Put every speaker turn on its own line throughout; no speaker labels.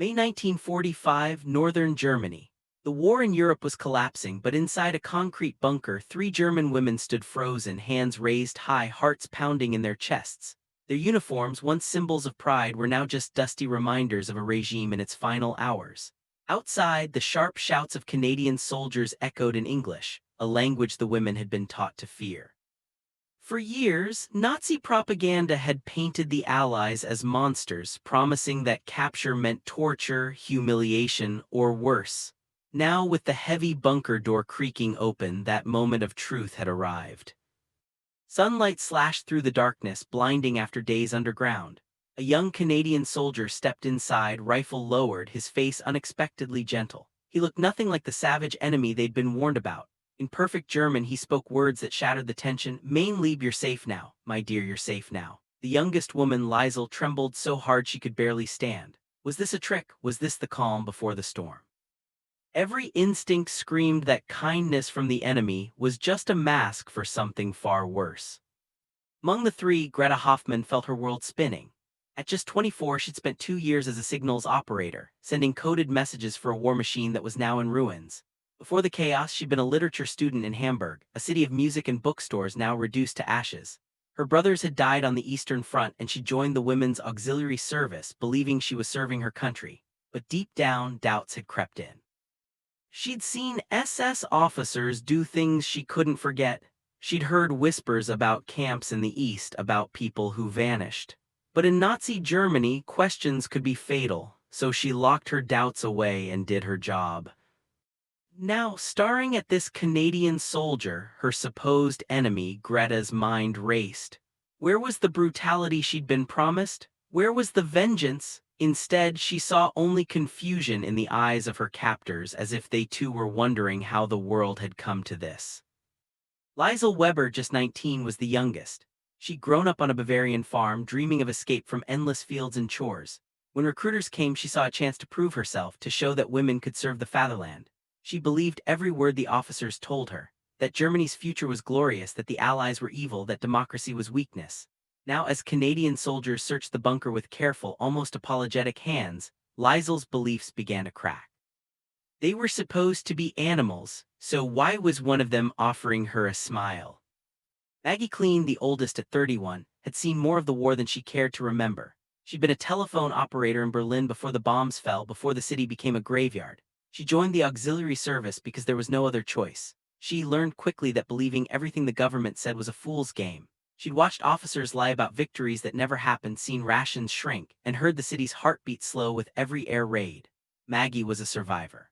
May 1945, Northern Germany. The war in Europe was collapsing, but inside a concrete bunker, three German women stood frozen, hands raised high, hearts pounding in their chests. Their uniforms, once symbols of pride, were now just dusty reminders of a regime in its final hours. Outside, the sharp shouts of Canadian soldiers echoed in English, a language the women had been taught to fear. For years, Nazi propaganda had painted the Allies as monsters, promising that capture meant torture, humiliation, or worse. Now, with the heavy bunker door creaking open, that moment of truth had arrived. Sunlight slashed through the darkness, blinding after days underground. A young Canadian soldier stepped inside, rifle lowered, his face unexpectedly gentle. He looked nothing like the savage enemy they'd been warned about. In perfect German, he spoke words that shattered the tension. "Mein Lieb, you're safe now. My dear, you're safe now." The youngest woman, Leisel, trembled so hard she could barely stand. Was this a trick? Was this the calm before the storm? Every instinct screamed that kindness from the enemy was just a mask for something far worse. Among the three, Greta Hoffman felt her world spinning. At just 24, she'd spent 2 years as a signals operator, sending coded messages for a war machine that was now in ruins. Before the chaos, she'd been a literature student in Hamburg, a city of music and bookstores now reduced to ashes. Her brothers had died on the Eastern Front, and she joined the Women's Auxiliary Service, believing she was serving her country. But deep down, doubts had crept in. She'd seen SS officers do things she couldn't forget. She'd heard whispers about camps in the East, about people who vanished. But in Nazi Germany, questions could be fatal, so she locked her doubts away and did her job. Now, staring at this Canadian soldier, her supposed enemy, Greta's mind raced. Where was the brutality she'd been promised? Where was the vengeance? Instead, she saw only confusion in the eyes of her captors, as if they too were wondering how the world had come to this. Leisel Weber, just 19, was the youngest. She'd grown up on a Bavarian farm, dreaming of escape from endless fields and chores. When recruiters came, she saw a chance to prove herself, to show that women could serve the fatherland. She believed every word the officers told her, that Germany's future was glorious, that the Allies were evil, that democracy was weakness. Now, as Canadian soldiers searched the bunker with careful, almost apologetic hands, Leisel's beliefs began to crack. They were supposed to be animals, so why was one of them offering her a smile? Maggie Clean, the oldest at 31, had seen more of the war than she cared to remember. She'd been a telephone operator in Berlin before the bombs fell, before the city became a graveyard. She joined the auxiliary service because there was no other choice. She learned quickly that believing everything the government said was a fool's game. She'd watched officers lie about victories that never happened, seen rations shrink, and heard the city's heartbeat slow with every air raid. Maggie was a survivor.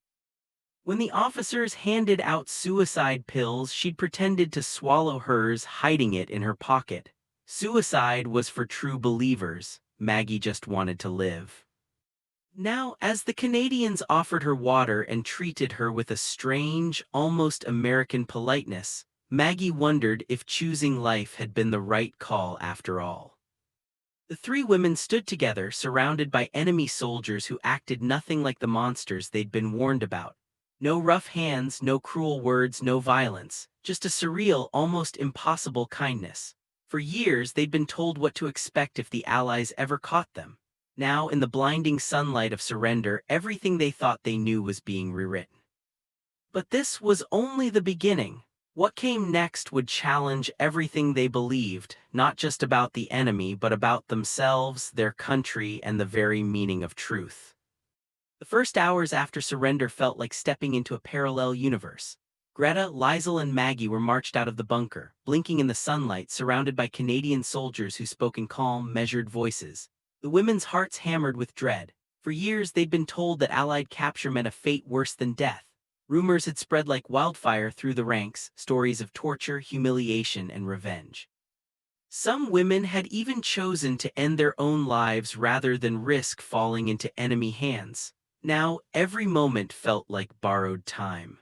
When the officers handed out suicide pills, she'd pretended to swallow hers, hiding it in her pocket. Suicide was for true believers. Maggie just wanted to live. Now, as the Canadians offered her water and treated her with a strange, almost American politeness, Maggie wondered if choosing life had been the right call after all. The three women stood together, surrounded by enemy soldiers who acted nothing like the monsters they'd been warned about. No rough hands, no cruel words, no violence, just a surreal, almost impossible kindness. For years, they'd been told what to expect if the Allies ever caught them. Now, in the blinding sunlight of surrender, everything they thought they knew was being rewritten. But this was only the beginning. What came next would challenge everything they believed, not just about the enemy, but about themselves, their country, and the very meaning of truth. The first hours after surrender felt like stepping into a parallel universe. Greta, Leisel, and Maggie were marched out of the bunker, blinking in the sunlight, surrounded by Canadian soldiers who spoke in calm, measured voices. The women's hearts hammered with dread. For years, they'd been told that Allied capture meant a fate worse than death. Rumors had spread like wildfire through the ranks, stories of torture, humiliation, and revenge. Some women had even chosen to end their own lives rather than risk falling into enemy hands. Now, every moment felt like borrowed time.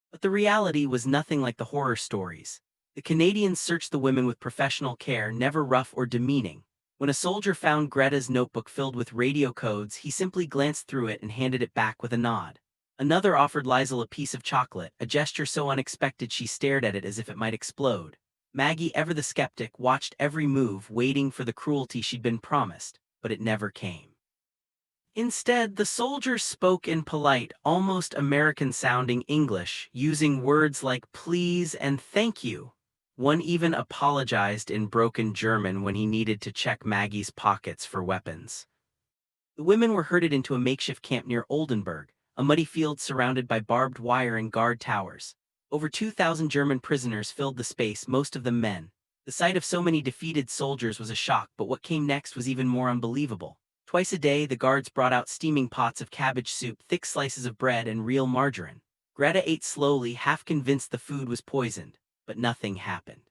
But the reality was nothing like the horror stories. The Canadians searched the women with professional care, never rough or demeaning. When a soldier found Greta's notebook filled with radio codes, he simply glanced through it and handed it back with a nod. Another offered Leisel a piece of chocolate, a gesture so unexpected she stared at it as if it might explode. Maggie, ever the skeptic, watched every move, waiting for the cruelty she'd been promised, but it never came. Instead, the soldiers spoke in polite, almost American-sounding English, using words like please and thank you. One even apologized in broken German when he needed to check Maggie's pockets for weapons. The women were herded into a makeshift camp near Oldenburg, a muddy field surrounded by barbed wire and guard towers. Over 2,000 German prisoners filled the space, most of them men. The sight of so many defeated soldiers was a shock, but what came next was even more unbelievable. Twice a day, the guards brought out steaming pots of cabbage soup, thick slices of bread, and real margarine. Greta ate slowly, half convinced the food was poisoned, but nothing happened.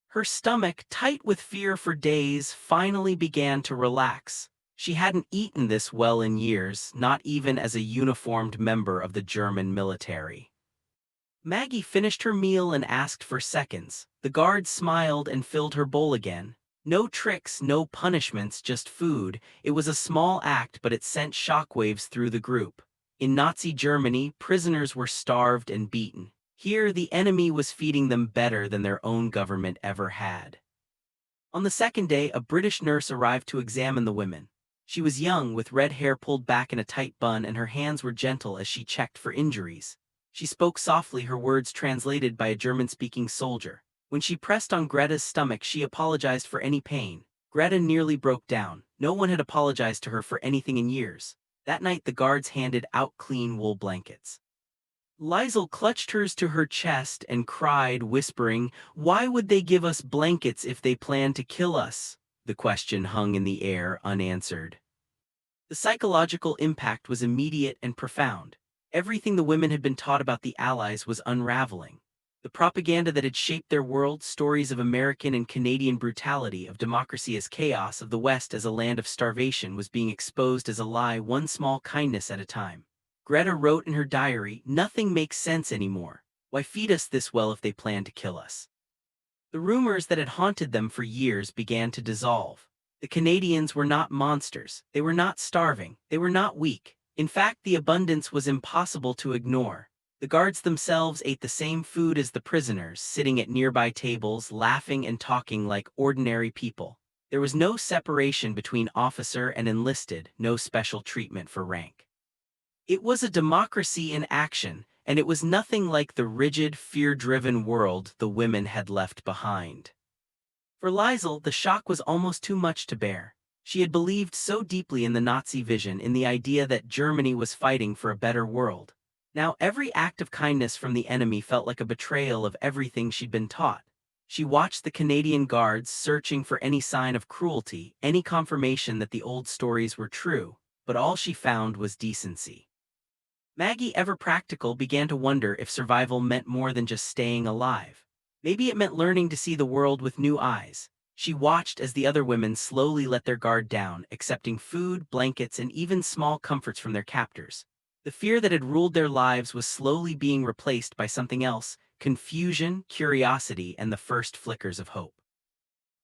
Her stomach, tight with fear for days, finally began to relax. She hadn't eaten this well in years, not even as a uniformed member of the German military. Maggie finished her meal and asked for seconds. The guard smiled and filled her bowl again. No tricks, no punishments, just food. It was a small act, but it sent shockwaves through the group. In Nazi Germany, prisoners were starved and beaten. Here, the enemy was feeding them better than their own government ever had. On the second day, a British nurse arrived to examine the women. She was young, with red hair pulled back in a tight bun, and her hands were gentle as she checked for injuries. She spoke softly, her words translated by a German-speaking soldier. When she pressed on Greta's stomach, she apologized for any pain. Greta nearly broke down. No one had apologized to her for anything in years. That night, the guards handed out clean wool blankets. Leisel clutched hers to her chest and cried, whispering, "Why would they give us blankets if they plan to kill us?" The question hung in the air, unanswered. The psychological impact was immediate and profound. Everything the women had been taught about the Allies was unraveling. The propaganda that had shaped their world, stories of American and Canadian brutality, of democracy as chaos, of the West as a land of starvation, was being exposed as a lie, one small kindness at a time. Greta wrote in her diary, "Nothing makes sense anymore. Why feed us this well if they plan to kill us?" The rumors that had haunted them for years began to dissolve. The Canadians were not monsters. They were not starving. They were not weak. In fact, the abundance was impossible to ignore. The guards themselves ate the same food as the prisoners, sitting at nearby tables, laughing and talking like ordinary people. There was no separation between officer and enlisted, no special treatment for rank. It was a democracy in action, and it was nothing like the rigid, fear-driven world the women had left behind. For Leisel, the shock was almost too much to bear. She had believed so deeply in the Nazi vision, in the idea that Germany was fighting for a better world. Now every act of kindness from the enemy felt like a betrayal of everything she'd been taught. She watched the Canadian guards searching for any sign of cruelty, any confirmation that the old stories were true, but all she found was decency. Maggie, ever practical, began to wonder if survival meant more than just staying alive. Maybe it meant learning to see the world with new eyes. She watched as the other women slowly let their guard down, accepting food, blankets, and even small comforts from their captors. The fear that had ruled their lives was slowly being replaced by something else: confusion, curiosity, and the first flickers of hope.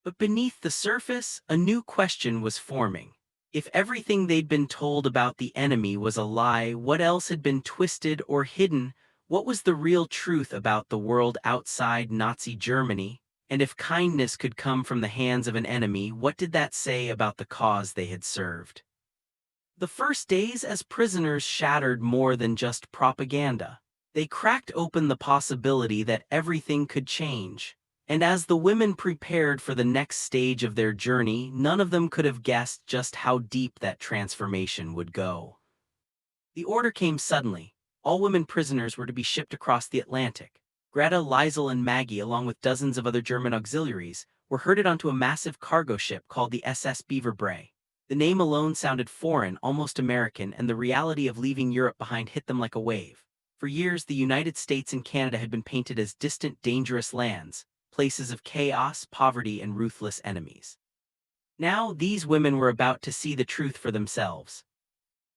But beneath the surface, a new question was forming. If everything they'd been told about the enemy was a lie, what else had been twisted or hidden? What was the real truth about the world outside Nazi Germany? And if kindness could come from the hands of an enemy, what did that say about the cause they had served? The first days as prisoners shattered more than just propaganda. They cracked open the possibility that everything could change. And as the women prepared for the next stage of their journey, none of them could have guessed just how deep that transformation would go. The order came suddenly. All women prisoners were to be shipped across the Atlantic. Greta, Leisel, and Maggie, along with dozens of other German auxiliaries, were herded onto a massive cargo ship called the SS Beaver Bray. The name alone sounded foreign, almost American, and the reality of leaving Europe behind hit them like a wave. For years, the United States and Canada had been painted as distant, dangerous lands, places of chaos, poverty, and ruthless enemies. Now, these women were about to see the truth for themselves.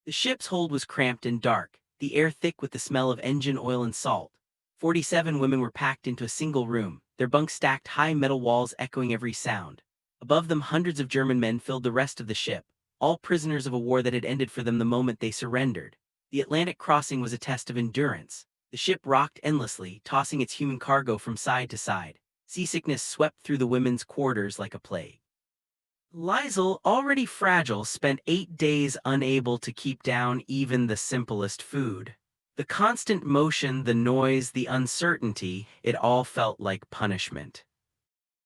The ship's hold was cramped and dark, the air thick with the smell of engine oil and salt. 47 women were packed into a single room, their bunks stacked high, metal walls echoing every sound. Above them, hundreds of German men filled the rest of the ship, all prisoners of a war that had ended for them the moment they surrendered. The Atlantic crossing was a test of endurance. The ship rocked endlessly, tossing its human cargo from side to side. Seasickness swept through the women's quarters like a plague. Leisel, already fragile, spent 8 days unable to keep down even the simplest food. The constant motion, the noise, the uncertainty, it all felt like punishment.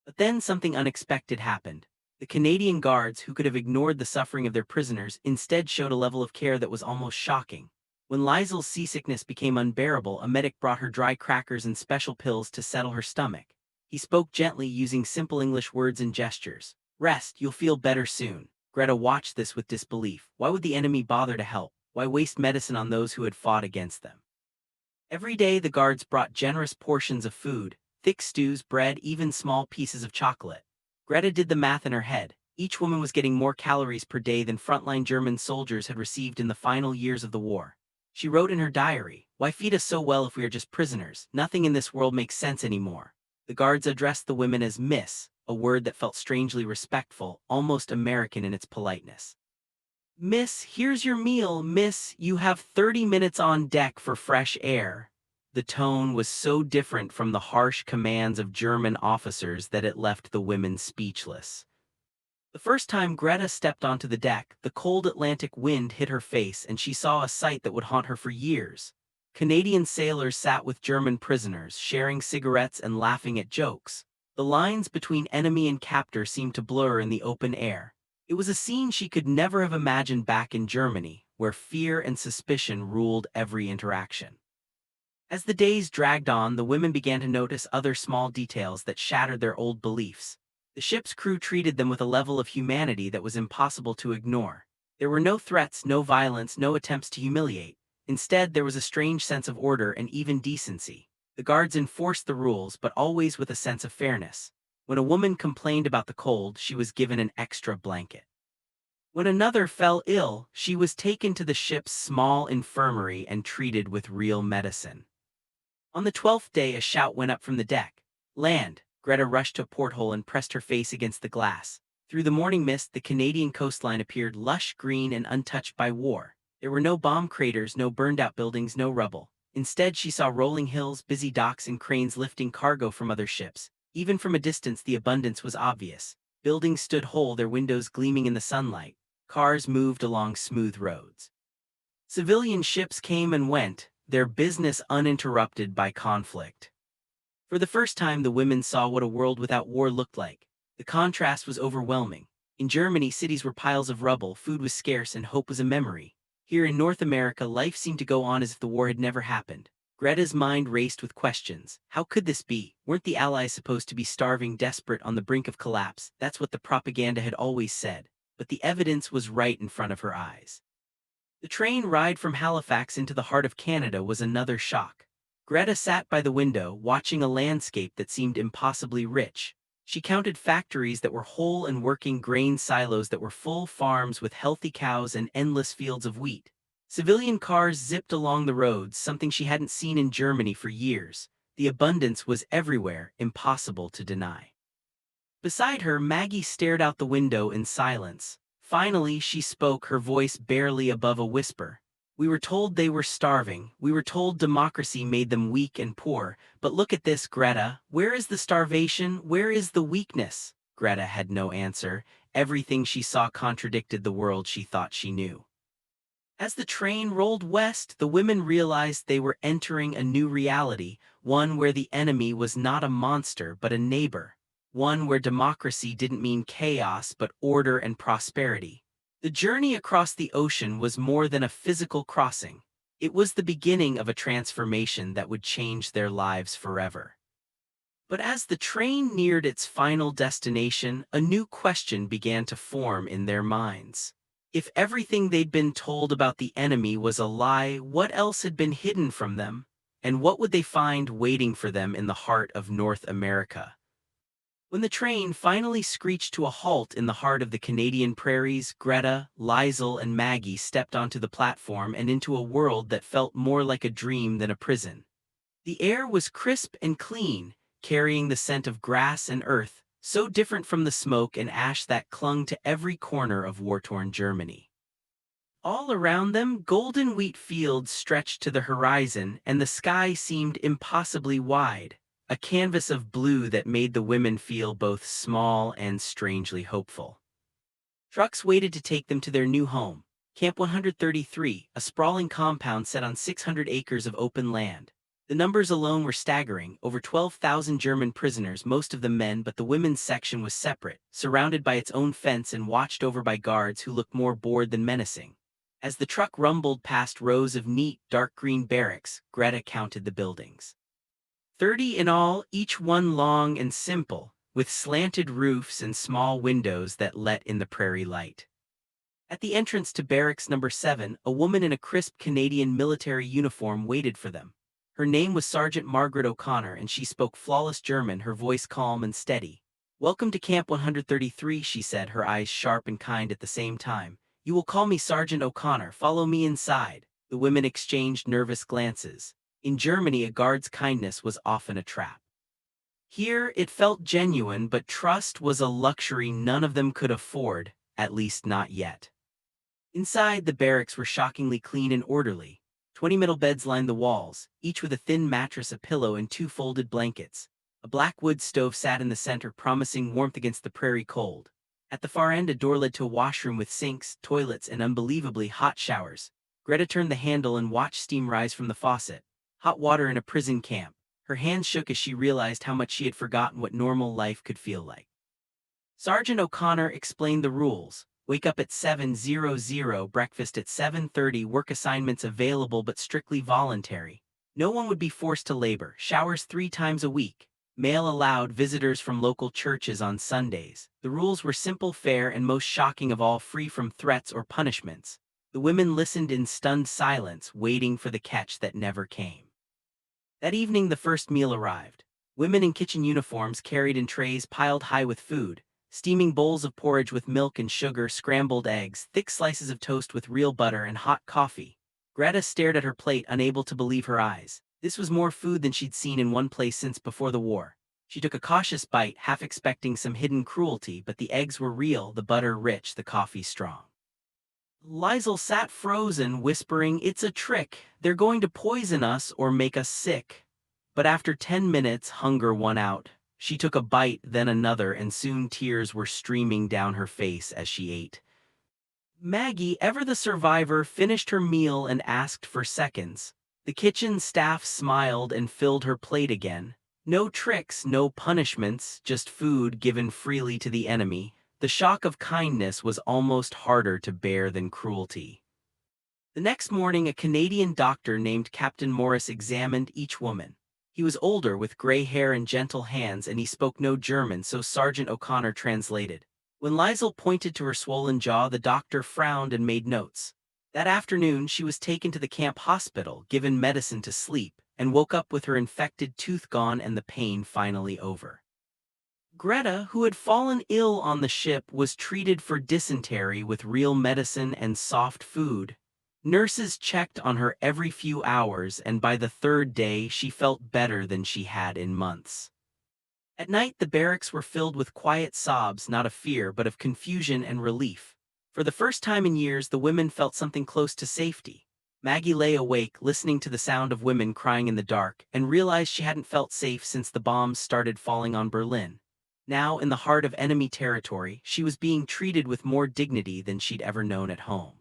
But then something unexpected happened. The Canadian guards, who could have ignored the suffering of their prisoners, instead showed a level of care that was almost shocking. When Leisel's seasickness became unbearable, a medic brought her dry crackers and special pills to settle her stomach. He spoke gently, using simple English words and gestures. "Rest, you'll feel better soon." Greta watched this with disbelief. Why would the enemy bother to help? Why waste medicine on those who had fought against them? Every day the guards brought generous portions of food, thick stews, bread, even small pieces of chocolate. Greta did the math in her head. Each woman was getting more calories per day than frontline German soldiers had received in the final years of the war. She wrote in her diary, "Why feed us so well if we are just prisoners? Nothing in this world makes sense anymore." The guards addressed the women as Miss, a word that felt strangely respectful, almost American in its politeness. "Miss, here's your meal. Miss, you have 30 minutes on deck for fresh air." The tone was so different from the harsh commands of German officers that it left the women speechless. The first time Greta stepped onto the deck, the cold Atlantic wind hit her face and she saw a sight that would haunt her for years. Canadian sailors sat with German prisoners, sharing cigarettes and laughing at jokes. The lines between enemy and captor seemed to blur in the open air. It was a scene she could never have imagined back in Germany, where fear and suspicion ruled every interaction. As the days dragged on, the women began to notice other small details that shattered their old beliefs. The ship's crew treated them with a level of humanity that was impossible to ignore. There were no threats, no violence, no attempts to humiliate. Instead, there was a strange sense of order and even decency. The guards enforced the rules, but always with a sense of fairness. When a woman complained about the cold, she was given an extra blanket. When another fell ill, she was taken to the ship's small infirmary and treated with real medicine. On the 12th day, a shout went up from the deck. "Land!" Greta rushed to a porthole and pressed her face against the glass. Through the morning mist, the Canadian coastline appeared lush green and untouched by war. There were no bomb craters, no burned-out buildings, no rubble. Instead, she saw rolling hills, busy docks, and cranes lifting cargo from other ships. Even from a distance, the abundance was obvious. Buildings stood whole, their windows gleaming in the sunlight. Cars moved along smooth roads. Civilian ships came and went, their business uninterrupted by conflict. For the first time, the women saw what a world without war looked like. The contrast was overwhelming. In Germany, cities were piles of rubble, food was scarce, and hope was a memory. Here in North America, life seemed to go on as if the war had never happened. Greta's mind raced with questions. How could this be? Weren't the Allies supposed to be starving, desperate, on the brink of collapse? That's what the propaganda had always said. But the evidence was right in front of her eyes. The train ride from Halifax into the heart of Canada was another shock. Greta sat by the window, watching a landscape that seemed impossibly rich. She counted factories that were whole and working, grain silos that were full, farms with healthy cows and endless fields of wheat. Civilian cars zipped along the roads, something she hadn't seen in Germany for years. The abundance was everywhere, impossible to deny. Beside her, Maggie stared out the window in silence. Finally, she spoke, her voice barely above a whisper. "We were told they were starving. We were told democracy made them weak and poor. But look at this, Greta. Where is the starvation? Where is the weakness?" Greta had no answer. Everything she saw contradicted the world she thought she knew. As the train rolled west, the women realized they were entering a new reality, one where the enemy was not a monster but a neighbor. One where democracy didn't mean chaos but order and prosperity. The journey across the ocean was more than a physical crossing. It was the beginning of a transformation that would change their lives forever. But as the train neared its final destination, a new question began to form in their minds. If everything they'd been told about the enemy was a lie, what else had been hidden from them? And what would they find waiting for them in the heart of North America? When the train finally screeched to a halt in the heart of the Canadian prairies, Greta, Leisel, and Maggie stepped onto the platform and into a world that felt more like a dream than a prison. The air was crisp and clean, carrying the scent of grass and earth, so different from the smoke and ash that clung to every corner of war-torn Germany. All around them, golden wheat fields stretched to the horizon, and the sky seemed impossibly wide. A canvas of blue that made the women feel both small and strangely hopeful. Trucks waited to take them to their new home, Camp 133, a sprawling compound set on 600 acres of open land. The numbers alone were staggering, over 12,000 German prisoners, most of them men, but the women's section was separate, surrounded by its own fence and watched over by guards who looked more bored than menacing. As the truck rumbled past rows of neat, dark green barracks, Greta counted the buildings. 30 in all, each one long and simple, with slanted roofs and small windows that let in the prairie light. At the entrance to Barracks Number 7, a woman in a crisp Canadian military uniform waited for them. Her name was Sergeant Margaret O'Connor, and she spoke flawless German, her voice calm and steady. "Welcome to Camp 133, she said, her eyes sharp and kind at the same time. "You will call me Sergeant O'Connor. Follow me inside." The women exchanged nervous glances. In Germany, a guard's kindness was often a trap. Here, it felt genuine, but trust was a luxury none of them could afford, at least not yet. Inside, the barracks were shockingly clean and orderly. 20 metal beds lined the walls, each with a thin mattress, a pillow, and 2 folded blankets. A black wood stove sat in the center, promising warmth against the prairie cold. At the far end, a door led to a washroom with sinks, toilets, and unbelievably hot showers. Greta turned the handle and watched steam rise from the faucet. Hot water in a prison camp. Her hands shook as she realized how much she had forgotten what normal life could feel like. Sergeant O'Connor explained the rules. Wake up at 7:00, breakfast at 7:30, work assignments available but strictly voluntary. No one would be forced to labor, showers 3 times a week. Mail allowed, visitors from local churches on Sundays. The rules were simple, fair, and most shocking of all, free from threats or punishments. The women listened in stunned silence, waiting for the catch that never came. That evening, the first meal arrived. Women in kitchen uniforms carried in trays piled high with food. Steaming bowls of porridge with milk and sugar, scrambled eggs, thick slices of toast with real butter, and hot coffee. Greta stared at her plate, unable to believe her eyes. This was more food than she'd seen in one place since before the war. She took a cautious bite, half expecting some hidden cruelty, but the eggs were real, the butter rich, the coffee strong. Leisel sat frozen, whispering, "It's a trick. They're going to poison us or make us sick." But after 10 minutes, hunger won out. She took a bite, then another, and soon tears were streaming down her face as she ate. Maggie, ever the survivor, finished her meal and asked for seconds. The kitchen staff smiled and filled her plate again. No tricks, no punishments, just food given freely to the enemy. The shock of kindness was almost harder to bear than cruelty. The next morning, a Canadian doctor named Captain Morris examined each woman. He was older, with gray hair and gentle hands, and he spoke no German, so Sergeant O'Connor translated. When Leisel pointed to her swollen jaw, the doctor frowned and made notes. That afternoon, she was taken to the camp hospital, given medicine to sleep, and woke up with her infected tooth gone and the pain finally over. Greta, who had fallen ill on the ship, was treated for dysentery with real medicine and soft food. Nurses checked on her every few hours, and by the 3rd day she felt better than she had in months. At night, the barracks were filled with quiet sobs, not of fear but of confusion and relief. For the first time in years, the women felt something close to safety. Maggie lay awake, listening to the sound of women crying in the dark, and realized she hadn't felt safe since the bombs started falling on Berlin. Now, in the heart of enemy territory, she was being treated with more dignity than she'd ever known at home.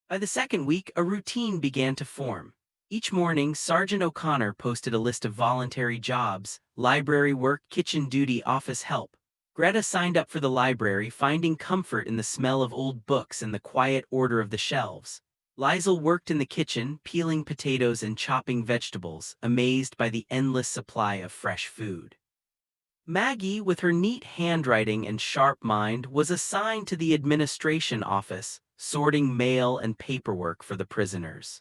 By the 2nd week, a routine began to form. Each morning, Sergeant O'Connor posted a list of voluntary jobs: library work, kitchen duty, office help. Greta signed up for the library, finding comfort in the smell of old books and the quiet order of the shelves. Leisel worked in the kitchen, peeling potatoes and chopping vegetables, amazed by the endless supply of fresh food. Maggie, with her neat handwriting and sharp mind, was assigned to the administration office, sorting mail and paperwork for the prisoners.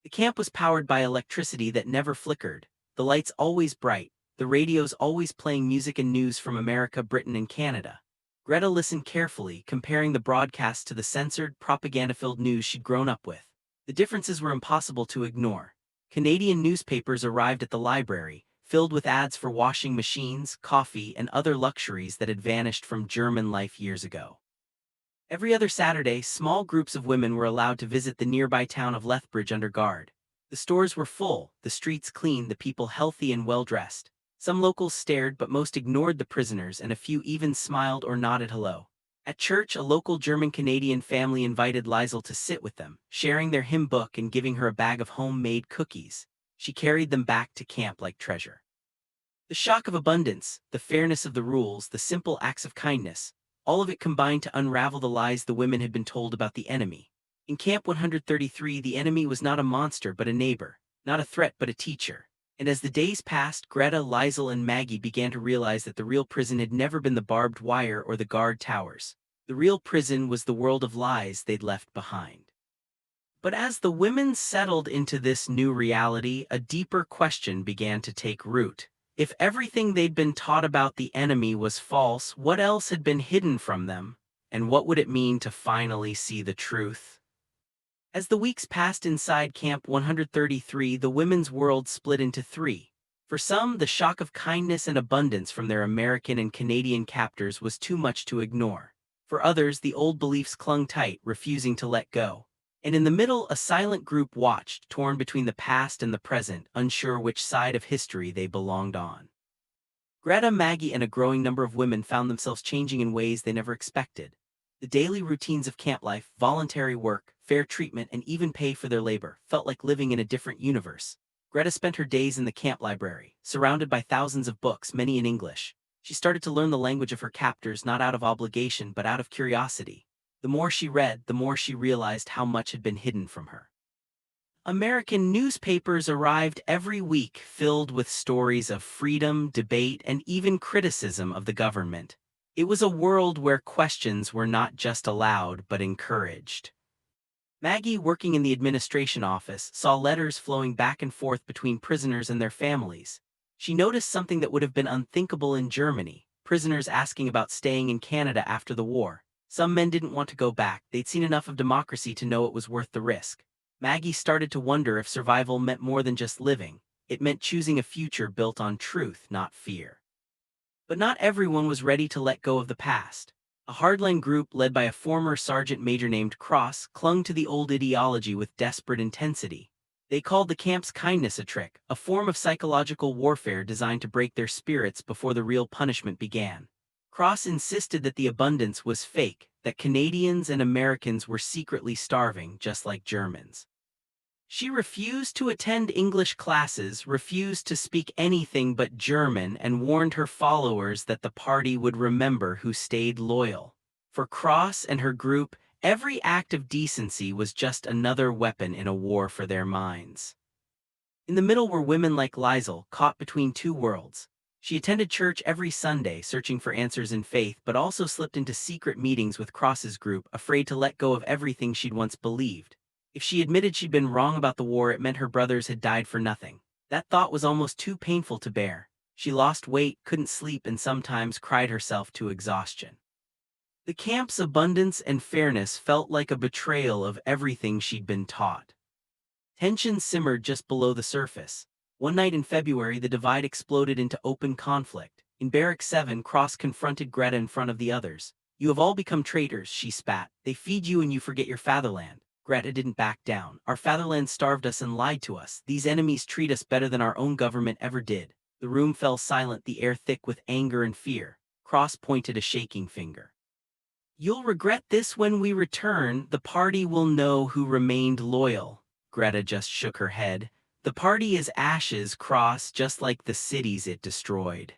The camp was powered by electricity that never flickered, the lights always bright, the radios always playing music and news from America, Britain, and Canada. Greta listened carefully, comparing the broadcasts to the censored, propaganda-filled news she'd grown up with. The differences were impossible to ignore. Canadian newspapers arrived at the library, filled with ads for washing machines, coffee, and other luxuries that had vanished from German life years ago. Every other Saturday, small groups of women were allowed to visit the nearby town of Lethbridge under guard. The stores were full, the streets clean, the people healthy and well-dressed. Some locals stared, but most ignored the prisoners, and a few even smiled or nodded hello. At church, a local German-Canadian family invited Leisel to sit with them, sharing their hymn book and giving her a bag of homemade cookies. She carried them back to camp like treasure. The shock of abundance, the fairness of the rules, the simple acts of kindness, all of it combined to unravel the lies the women had been told about the enemy. In Camp 133, the enemy was not a monster but a neighbor, not a threat but a teacher. And as the days passed, Greta, Leisel, and Maggie began to realize that the real prison had never been the barbed wire or the guard towers. The real prison was the world of lies they'd left behind. But as the women settled into this new reality, a deeper question began to take root. If everything they'd been taught about the enemy was false, what else had been hidden from them? And what would it mean to finally see the truth? As the weeks passed inside Camp 133, the women's world split into three. For some, the shock of kindness and abundance from their American and Canadian captors was too much to ignore. For others, the old beliefs clung tight, refusing to let go. And in the middle, a silent group watched, torn between the past and the present, unsure which side of history they belonged on. Greta, Maggie, and a growing number of women found themselves changing in ways they never expected. The daily routines of camp life, voluntary work, fair treatment, and even pay for their labor felt like living in a different universe. Greta spent her days in the camp library, surrounded by thousands of books, many in English. She started to learn the language of her captors not out of obligation but out of curiosity. The more she read, the more she realized how much had been hidden from her. American newspapers arrived every week filled with stories of freedom, debate, and even criticism of the government. It was a world where questions were not just allowed but encouraged. Maggie, working in the administration office, saw letters flowing back and forth between prisoners and their families. She noticed something that would have been unthinkable in Germany, prisoners asking about staying in Canada after the war. Some men didn't want to go back, they'd seen enough of democracy to know it was worth the risk. Maggie started to wonder if survival meant more than just living. It meant choosing a future built on truth, not fear. But not everyone was ready to let go of the past. A hardline group led by a former sergeant major named Cross clung to the old ideology with desperate intensity. They called the camp's kindness a trick, a form of psychological warfare designed to break their spirits before the real punishment began. Cross insisted that the abundance was fake, that Canadians and Americans were secretly starving just like Germans. She refused to attend English classes, refused to speak anything but German, and warned her followers that the party would remember who stayed loyal. For Cross and her group, every act of decency was just another weapon in a war for their minds. In the middle were women like Leisel, caught between two worlds. She attended church every Sunday, searching for answers in faith, but also slipped into secret meetings with Cross's group, afraid to let go of everything she'd once believed. If she admitted she'd been wrong about the war, it meant her brothers had died for nothing. That thought was almost too painful to bear. She lost weight, couldn't sleep, and sometimes cried herself to exhaustion. The camp's abundance and fairness felt like a betrayal of everything she'd been taught. Tension simmered just below the surface. One night in February, the divide exploded into open conflict. In Barrack 7, Cross confronted Greta in front of the others. "You have all become traitors," she spat. "They feed you and you forget your fatherland." Greta didn't back down. "Our fatherland starved us and lied to us. These enemies treat us better than our own government ever did." The room fell silent, the air thick with anger and fear. Cross pointed a shaking finger. "You'll regret this when we return. The party will know who remained loyal." Greta just shook her head. "The party is ashes, Cross, just like the cities it destroyed."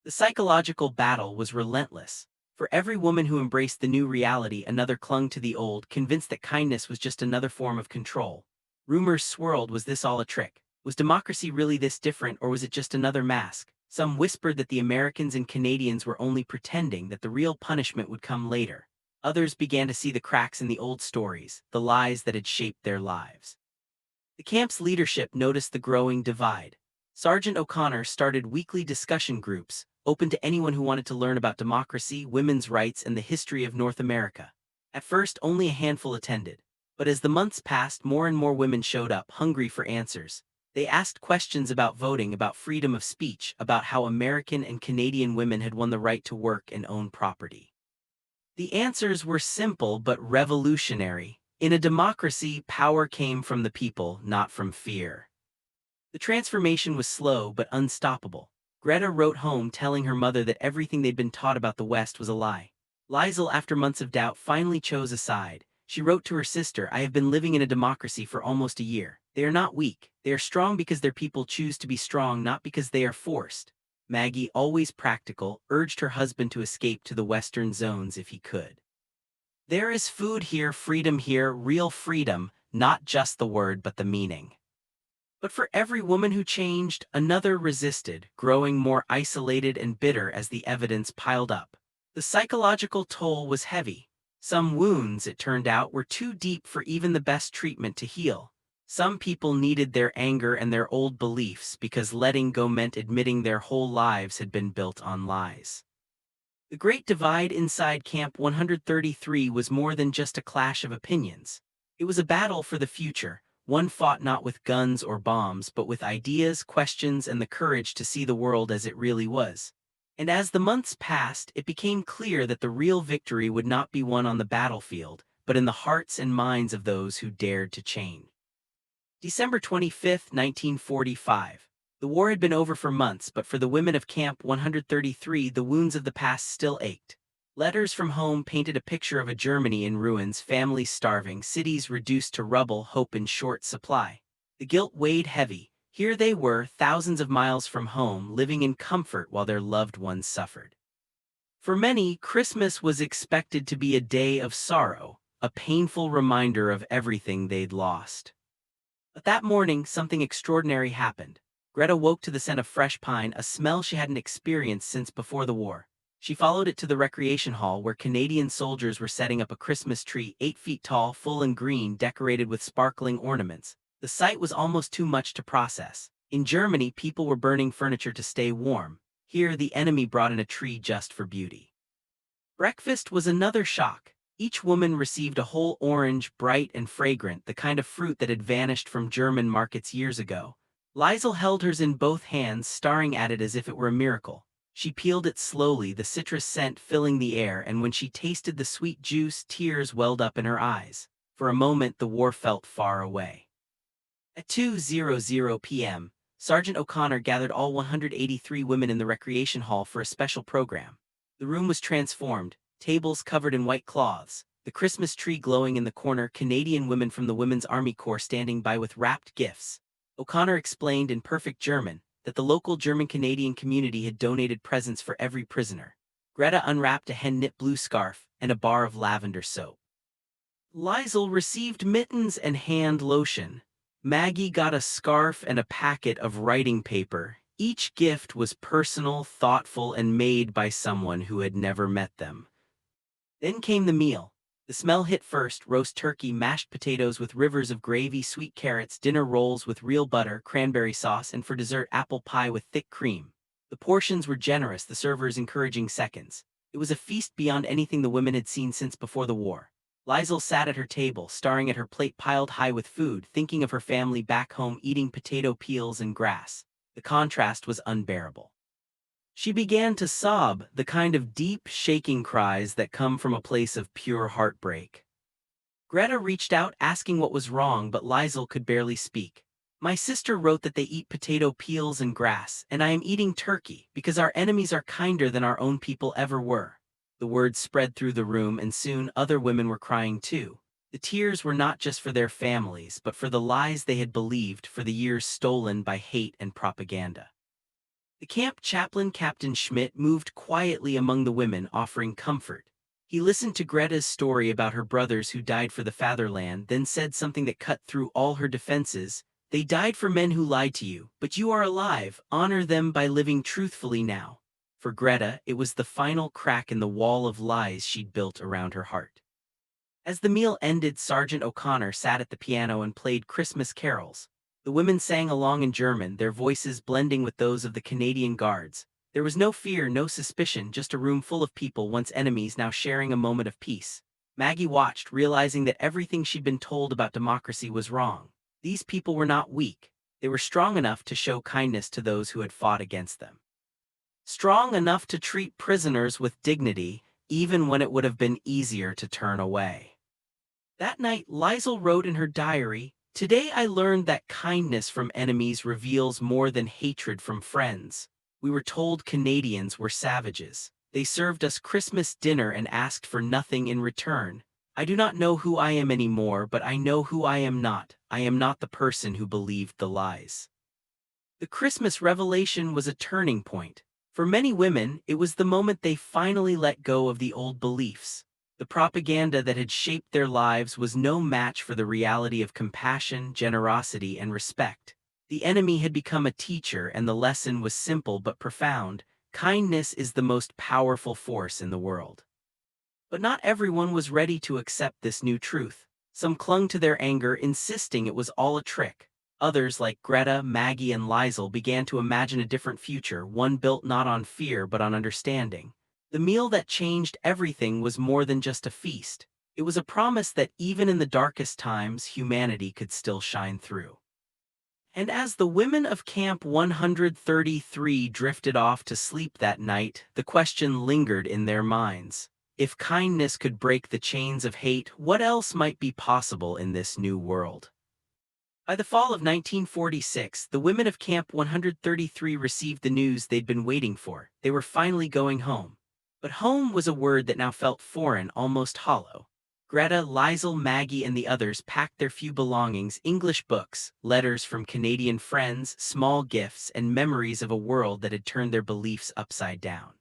The psychological battle was relentless. For every woman who embraced the new reality, another clung to the old, convinced that kindness was just another form of control. Rumors swirled, was this all a trick? Was democracy really this different, or was it just another mask? Some whispered that the Americans and Canadians were only pretending, that the real punishment would come later. Others began to see the cracks in the old stories, the lies that had shaped their lives. The camp's leadership noticed the growing divide. Sergeant O'Connor started weekly discussion groups, open to anyone who wanted to learn about democracy, women's rights, and the history of North America. At first, only a handful attended. But as the months passed, more and more women showed up, hungry for answers. They asked questions about voting, about freedom of speech, about how American and Canadian women had won the right to work and own property. The answers were simple but revolutionary. In a democracy, power came from the people, not from fear. The transformation was slow but unstoppable. Greta wrote home telling her mother that everything they'd been taught about the West was a lie. Leisel, after months of doubt, finally chose a side. She wrote to her sister, "I have been living in a democracy for almost a year. They are not weak. They are strong because their people choose to be strong, not because they are forced." Maggie, always practical, urged her husband to escape to the western zones if he could. "There is food here, freedom here, real freedom, not just the word but the meaning." But for every woman who changed, another resisted, growing more isolated and bitter as the evidence piled up. The psychological toll was heavy. Some wounds, it turned out, were too deep for even the best treatment to heal. Some people needed their anger and their old beliefs because letting go meant admitting their whole lives had been built on lies. The Great Divide inside Camp 133 was more than just a clash of opinions. It was a battle for the future, one fought not with guns or bombs but with ideas, questions, and the courage to see the world as it really was. And as the months passed, it became clear that the real victory would not be won on the battlefield, but in the hearts and minds of those who dared to change. December 25, 1945. The war had been over for months, but for the women of Camp 133, the wounds of the past still ached. Letters from home painted a picture of a Germany in ruins, families starving, cities reduced to rubble, hope in short supply. The guilt weighed heavy. Here they were, thousands of miles from home, living in comfort while their loved ones suffered. For many, Christmas was expected to be a day of sorrow, a painful reminder of everything they'd lost. But that morning, something extraordinary happened. Greta woke to the scent of fresh pine, a smell she hadn't experienced since before the war. She followed it to the recreation hall where Canadian soldiers were setting up a Christmas tree 8 feet tall, full and green, decorated with sparkling ornaments. The sight was almost too much to process. In Germany, people were burning furniture to stay warm. Here, the enemy brought in a tree just for beauty. Breakfast was another shock. Each woman received a whole orange, bright and fragrant, the kind of fruit that had vanished from German markets years ago. Leisel held hers in both hands, staring at it as if it were a miracle. She peeled it slowly, the citrus scent filling the air, and when she tasted the sweet juice, tears welled up in her eyes. For a moment, the war felt far away. At 2:00 p.m., Sergeant O'Connor gathered all 183 women in the recreation hall for a special program. The room was transformed, tables covered in white cloths, the Christmas tree glowing in the corner, Canadian women from the Women's Army Corps standing by with wrapped gifts. O'Connor explained in perfect German that the local German-Canadian community had donated presents for every prisoner. Greta unwrapped a hand-knit blue scarf and a bar of lavender soap. Leisel received mittens and hand lotion. Maggie got a scarf and a packet of writing paper. Each gift was personal, thoughtful, and made by someone who had never met them. Then came the meal. The smell hit first: roast turkey, mashed potatoes with rivers of gravy, sweet carrots, dinner rolls with real butter, cranberry sauce, and for dessert, apple pie with thick cream. The portions were generous, the servers encouraging seconds. It was a feast beyond anything the women had seen since before the war. Leisel sat at her table, staring at her plate piled high with food, thinking of her family back home eating potato peels and grass. The contrast was unbearable. She began to sob, the kind of deep, shaking cries that come from a place of pure heartbreak. Greta reached out, asking what was wrong, but Leisel could barely speak. "My sister wrote that they eat potato peels and grass, and I am eating turkey, because our enemies are kinder than our own people ever were." The words spread through the room, and soon other women were crying too. The tears were not just for their families, but for the lies they had believed, for the years stolen by hate and propaganda. The camp chaplain, Captain Schmidt, moved quietly among the women, offering comfort. He listened to Greta's story about her brothers who died for the fatherland, then said something that cut through all her defenses. "They died for men who lied to you, but you are alive. Honor them by living truthfully now." For Greta, it was the final crack in the wall of lies she'd built around her heart. As the meal ended, Sergeant O'Connor sat at the piano and played Christmas carols. The women sang along in German, their voices blending with those of the Canadian Guards. There was no fear, no suspicion, just a room full of people, once enemies, now sharing a moment of peace. Maggie watched, realizing that everything she'd been told about democracy was wrong. These people were not weak. They were strong enough to show kindness to those who had fought against them. Strong enough to treat prisoners with dignity, even when it would have been easier to turn away. That night, Leisel wrote in her diary, "Today I learned that kindness from enemies reveals more than hatred from friends. We were told Canadians were savages. They served us Christmas dinner and asked for nothing in return. I do not know who I am anymore, but I know who I am not. I am not the person who believed the lies. The Christmas revelation was a turning point. For many women, it was the moment they finally let go of the old beliefs. The propaganda that had shaped their lives was no match for the reality of compassion, generosity, and respect. The enemy had become a teacher, and the lesson was simple but profound. Kindness is the most powerful force in the world. But not everyone was ready to accept this new truth. Some clung to their anger, insisting it was all a trick. Others, like Greta, Maggie, and Leisel, began to imagine a different future, one built not on fear but on understanding. The meal that changed everything was more than just a feast. It was a promise that even in the darkest times, humanity could still shine through. And as the women of Camp 133 drifted off to sleep that night, the question lingered in their minds. If kindness could break the chains of hate, what else might be possible in this new world? By the fall of 1946, the women of Camp 133 received the news they'd been waiting for. They were finally going home. But home was a word that now felt foreign, almost hollow. Greta, Leisel, Maggie, and the others packed their few belongings: English books, letters from Canadian friends, small gifts, and memories of a world that had turned their beliefs upside down.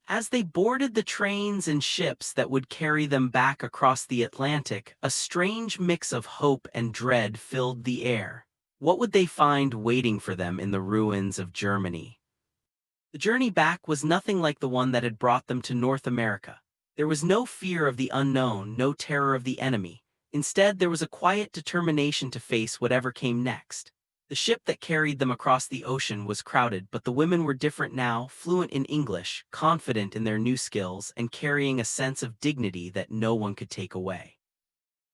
As they boarded the trains and ships that would carry them back across the Atlantic, a strange mix of hope and dread filled the air. What would they find waiting for them in the ruins of Germany? The journey back was nothing like the one that had brought them to North America. There was no fear of the unknown, no terror of the enemy. Instead, there was a quiet determination to face whatever came next. The ship that carried them across the ocean was crowded, but the women were different now, fluent in English, confident in their new skills, and carrying a sense of dignity that no one could take away.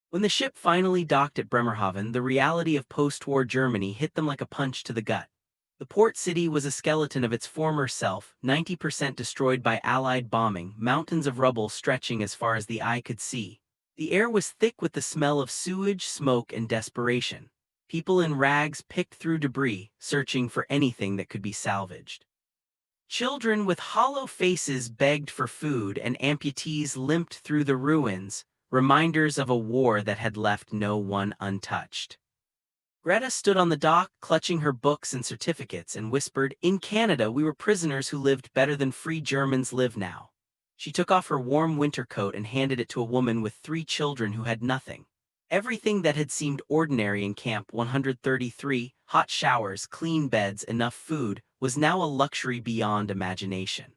When the ship finally docked at Bremerhaven, the reality of post-war Germany hit them like a punch to the gut. The port city was a skeleton of its former self, 90% destroyed by Allied bombing, mountains of rubble stretching as far as the eye could see. The air was thick with the smell of sewage, smoke, and desperation. People in rags picked through debris, searching for anything that could be salvaged. Children with hollow faces begged for food, and amputees limped through the ruins, reminders of a war that had left no one untouched. Greta stood on the dock, clutching her books and certificates, and whispered, "In Canada, we were prisoners who lived better than free Germans live now." She took off her warm winter coat and handed it to a woman with 3 children who had nothing. Everything that had seemed ordinary in Camp 133, hot showers, clean beds, enough food, was now a luxury beyond imagination.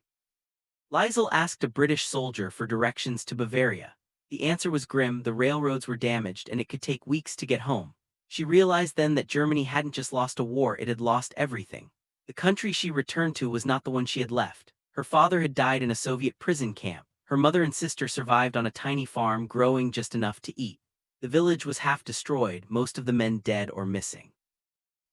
Leisel asked a British soldier for directions to Bavaria. The answer was grim: the railroads were damaged and it could take weeks to get home. She realized then that Germany hadn't just lost a war, it had lost everything. The country she returned to was not the one she had left. Her father had died in a Soviet prison camp. Her mother and sister survived on a tiny farm, growing just enough to eat. The village was half destroyed, most of the men dead or missing.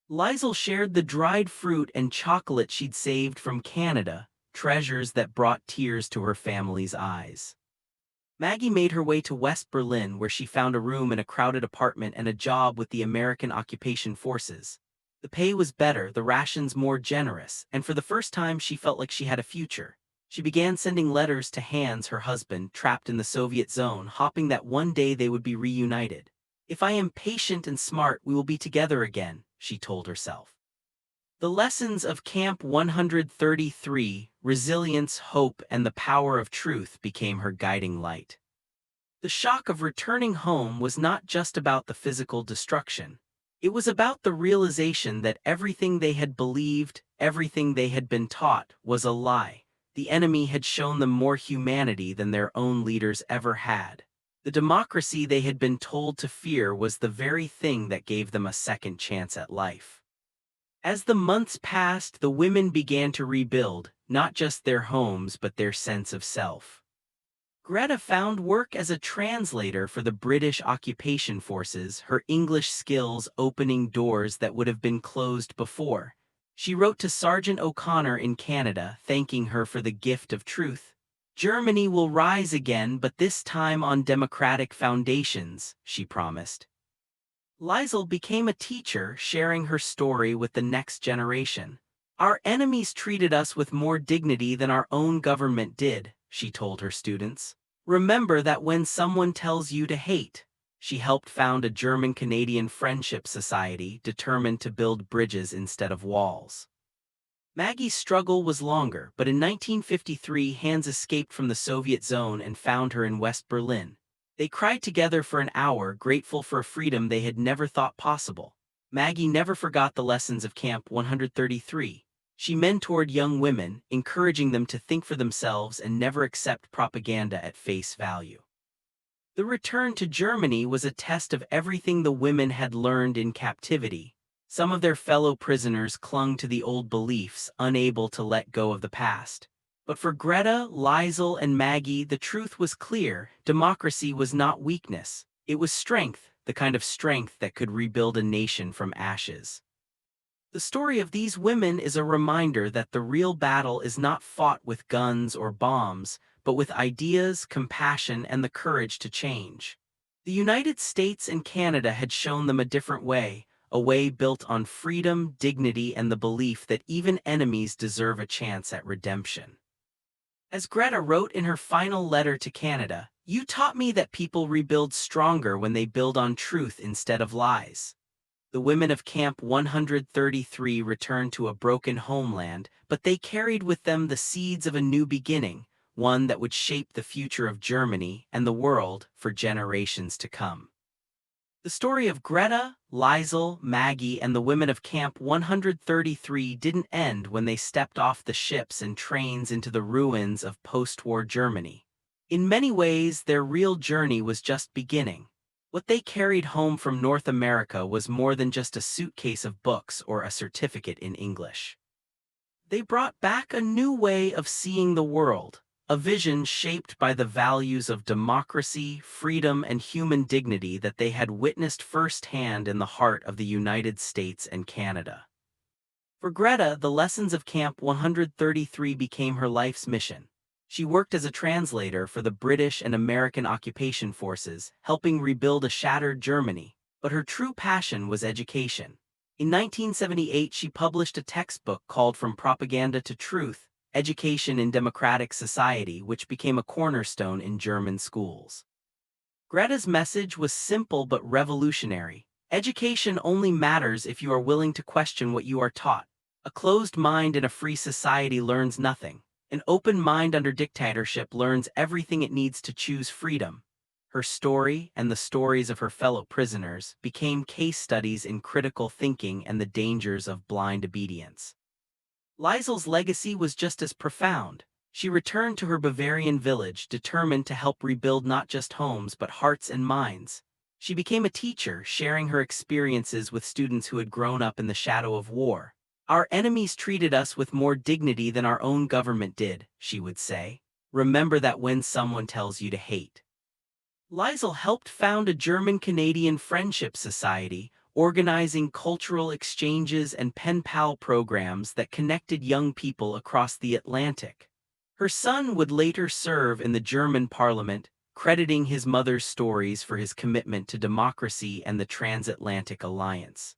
Leisel shared the dried fruit and chocolate she'd saved from Canada, treasures that brought tears to her family's eyes. Maggie made her way to West Berlin, where she found a room in a crowded apartment and a job with the American occupation forces. The pay was better, the rations more generous, and for the first time she felt like she had a future. She began sending letters to Hans, her husband, trapped in the Soviet zone, hoping that one day they would be reunited. "If I am patient and smart, we will be together again," she told herself. The lessons of Camp 133, resilience, hope, and the power of truth became her guiding light. The shock of returning home was not just about the physical destruction. It was about the realization that everything they had believed, everything they had been taught, was a lie. The enemy had shown them more humanity than their own leaders ever had. The democracy they had been told to fear was the very thing that gave them a second chance at life. As the months passed, the women began to rebuild, not just their homes but their sense of self. Greta found work as a translator for the British occupation forces, her English skills opening doors that would have been closed before. She wrote to Sergeant O'Connor in Canada, thanking her for the gift of truth. "Germany will rise again, but this time on democratic foundations," she promised. Leisel became a teacher, sharing her story with the next generation. Our enemies treated us with more dignity than our own government did, she told her students. Remember that when someone tells you to hate. She helped found a German-Canadian friendship society determined to build bridges instead of walls. Maggie's struggle was longer, but in 1953 Hans escaped from the Soviet zone and found her in West Berlin. They cried together for an hour, grateful for a freedom they had never thought possible. Maggie never forgot the lessons of Camp 133. She mentored young women, encouraging them to think for themselves and never accept propaganda at face value. The return to Germany was a test of everything the women had learned in captivity. Some of their fellow prisoners clung to the old beliefs, unable to let go of the past. But for Greta, Leisel, and Maggie, the truth was clear. Democracy was not weakness. It was strength, the kind of strength that could rebuild a nation from ashes. The story of these women is a reminder that the real battle is not fought with guns or bombs, but with ideas, compassion, and the courage to change. The United States and Canada had shown them a different way, a way built on freedom, dignity, and the belief that even enemies deserve a chance at redemption. As Greta wrote in her final letter to Canada, "You taught me that people rebuild stronger when they build on truth instead of lies." The women of Camp 133 returned to a broken homeland, but they carried with them the seeds of a new beginning, one that would shape the future of Germany and the world for generations to come. The story of Greta, Leisel, Maggie, and the women of Camp 133 didn't end when they stepped off the ships and trains into the ruins of post-war Germany. In many ways, their real journey was just beginning. What they carried home from North America was more than just a suitcase of books or a certificate in English. They brought back a new way of seeing the world, a vision shaped by the values of democracy, freedom, and human dignity that they had witnessed firsthand in the heart of the United States and Canada. For Greta, the lessons of Camp 133 became her life's mission. She worked as a translator for the British and American occupation forces, helping rebuild a shattered Germany, but her true passion was education. In 1978, she published a textbook called From Propaganda to Truth, Education in Democratic Society, which became a cornerstone in German schools. Greta's message was simple but revolutionary. Education only matters if you are willing to question what you are taught. A closed mind in a free society learns nothing. An open mind under dictatorship learns everything it needs to choose freedom. Her story, and the stories of her fellow prisoners, became case studies in critical thinking and the dangers of blind obedience. Leisel's legacy was just as profound. She returned to her Bavarian village, determined to help rebuild not just homes but hearts and minds. She became a teacher, sharing her experiences with students who had grown up in the shadow of war. "Our enemies treated us with more dignity than our own government did," she would say. "Remember that when someone tells you to hate." Leisel helped found a German-Canadian friendship society, organizing cultural exchanges and pen pal programs that connected young people across the Atlantic. Her son would later serve in the German parliament, crediting his mother's stories for his commitment to democracy and the transatlantic alliance.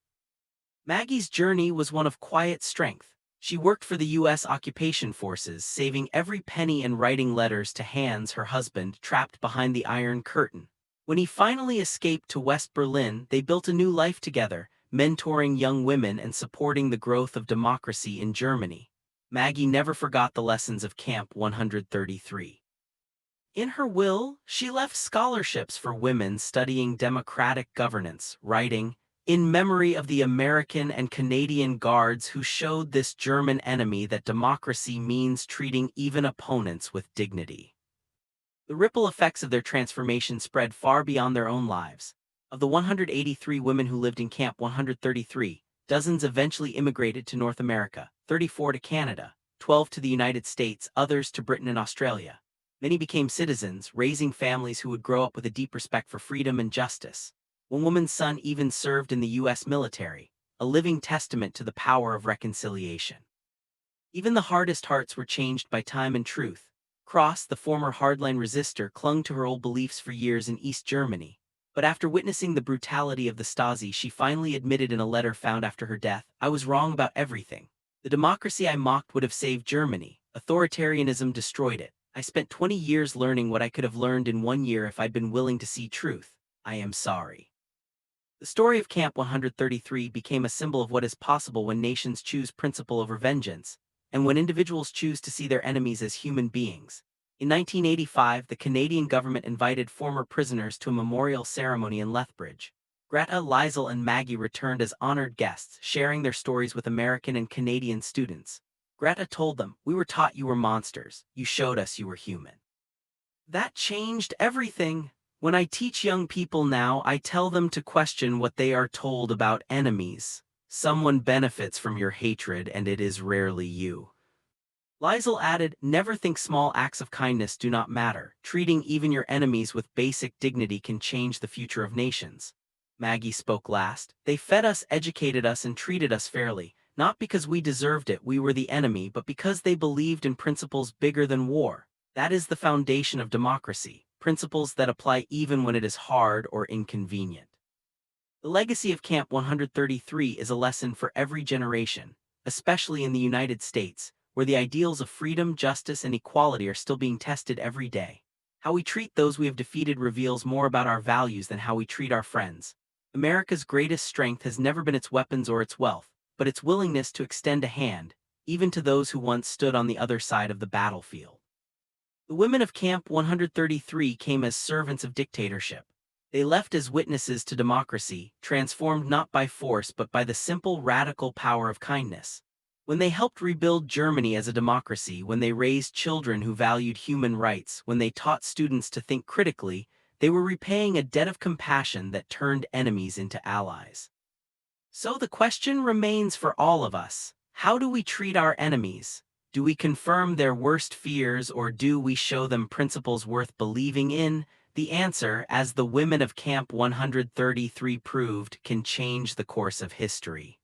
Maggie's journey was one of quiet strength. She worked for the U.S. occupation forces, saving every penny and writing letters to Hans, her husband, trapped behind the Iron Curtain. When he finally escaped to West Berlin, they built a new life together, mentoring young women and supporting the growth of democracy in Germany. Maggie never forgot the lessons of Camp 133. In her will, she left scholarships for women studying democratic governance, writing, "In memory of the American and Canadian guards who showed this German enemy that democracy means treating even opponents with dignity." The ripple effects of their transformation spread far beyond their own lives. Of the 183 women who lived in Camp 133, dozens eventually immigrated to North America, 34 to Canada, 12 to the United States, others to Britain and Australia. Many became citizens, raising families who would grow up with a deep respect for freedom and justice. One woman's son even served in the U.S. military, a living testament to the power of reconciliation. Even the hardest hearts were changed by time and truth. Cross, the former hardline resistor, clung to her old beliefs for years in East Germany. But after witnessing the brutality of the Stasi, she finally admitted in a letter found after her death, "I was wrong about everything. The democracy I mocked would have saved Germany. Authoritarianism destroyed it. I spent 20 years learning what I could have learned in 1 year if I'd been willing to see truth. I am sorry. The story of Camp 133 became a symbol of what is possible when nations choose principle over vengeance, and when individuals choose to see their enemies as human beings. In 1985, the Canadian government invited former prisoners to a memorial ceremony in Lethbridge. Greta, Leisel, and Maggie returned as honored guests, sharing their stories with American and Canadian students. Greta told them, "We were taught you were monsters. You showed us you were human." That changed everything. When I teach young people now, I tell them to question what they are told about enemies. Someone benefits from your hatred, and it is rarely you. Leisel added, "Never think small acts of kindness do not matter. Treating even your enemies with basic dignity can change the future of nations." Maggie spoke last. "They fed us, educated us, and treated us fairly, not because we deserved it, we were the enemy, but because they believed in principles bigger than war. That is the foundation of democracy, principles that apply even when it is hard or inconvenient." The legacy of Camp 133 is a lesson for every generation, especially in the United States, where the ideals of freedom, justice, and equality are still being tested every day. How we treat those we have defeated reveals more about our values than how we treat our friends. America's greatest strength has never been its weapons or its wealth, but its willingness to extend a hand, even to those who once stood on the other side of the battlefield. The women of Camp 133 came as servants of dictatorship. They left as witnesses to democracy, transformed not by force but by the simple, radical power of kindness. When they helped rebuild Germany as a democracy, when they raised children who valued human rights, when they taught students to think critically, they were repaying a debt of compassion that turned enemies into allies. So the question remains for all of us: how do we treat our enemies? Do we confirm their worst fears, or do we show them principles worth believing in? The answer, as the women of Camp 133 proved, can change the course of history.